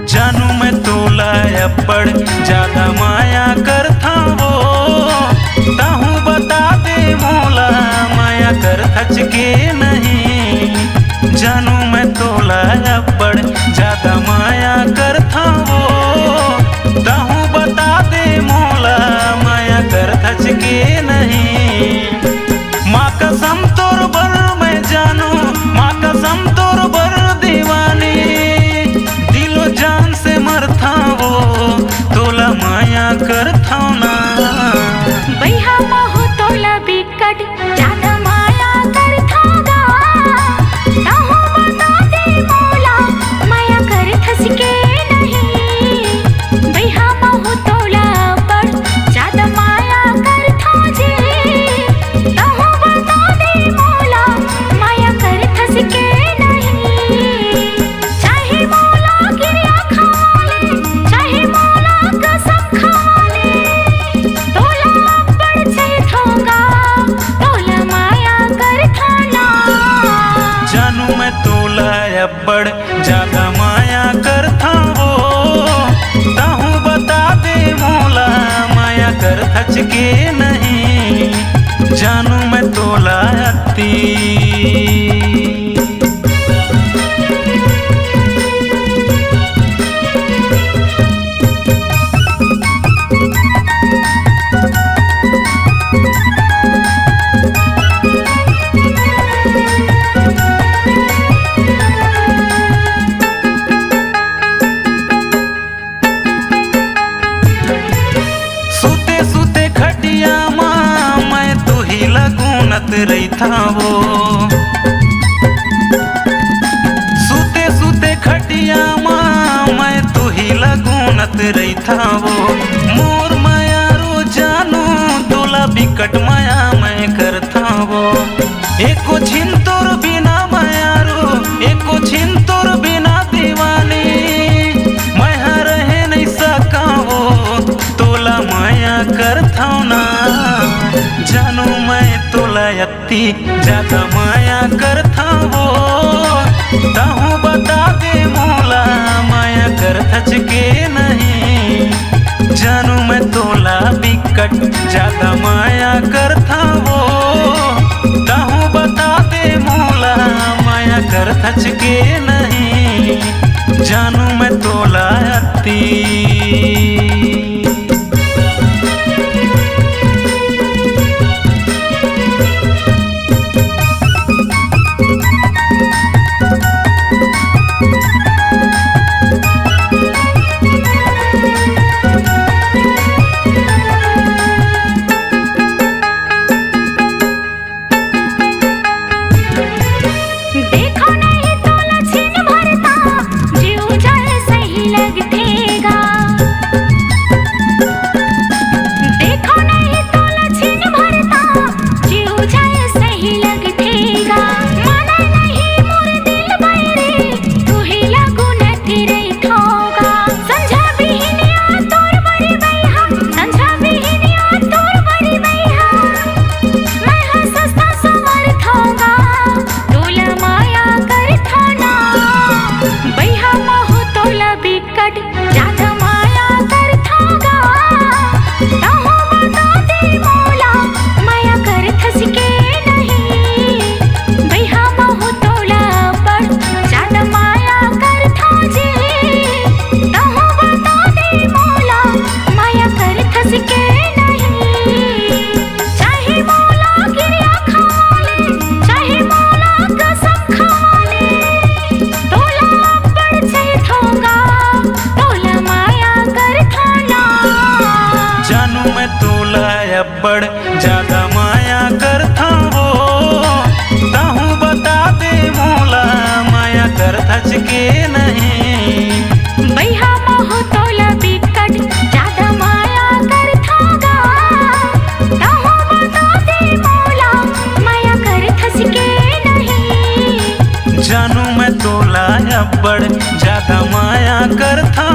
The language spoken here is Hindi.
जानू मैं तोला अब्बड़ ज्यादा माया करथा वो ताहू बता दे मोला माया कर थच के नहीं। जानू मैं तोला अब्बड़ ज्यादा माया करथा वो ताहू बता दे मोला माया कर थच के नहीं। माँ कसम तोर बर मैं जानू, माँ कसम तोर बर दीवानी, दिलो जान से मरथा वो तोला माया करथा ना। बैहा माहो तोला बिकट ज्यादा माया करथा गा, ताहू बता दे मोला माया कर थस के नहीं। बैहा माहो तोला बड़ ज्यादा माया करथा जे, ताहू बता दे मोला माया कर थस के नहीं। चाहे मोला गिरिया खा ले, चाहे मोला कसम खा ले, तोला अब्बड़ चैथोगा तोला माया करथा ना। जानू मैं तोला अब्बड़ ज्यादा माया करथा वो ताहू बता दे मोला माया कर थच के नहीं। जानू मैं तोला अति सुते सुते खटिया माँ मैं तो ही लगूनत रहीथा वो। सुते सुते खटिया माँ मैं तो ही लगूनत रहीथा वो। मोर माया रो जानू तोला बिकट माया मैं करथा वो। एको छिन तोर बिना माया रो, एको छिन तोर बिना दीवानी, मैं रहे नहीं सका वो तोला माया करथा ना। जानू मैं तोला अति ज्यादा माया करथा वो ताहू बता दे मोला माया कर थच के नहीं। जानू मैं तोला बिकट ज्यादा माया करथा वो ताहू बता दे मोला माया कर थच के नहीं। जानू मैं तोला अति के नहीं। बैहा मोह तोला बिकट ज्यादा माया कर थागा, तहु बता दे मौला माया कर थस के नहीं। जानू मैं तोला अब्बड़ ज्यादा माया कर था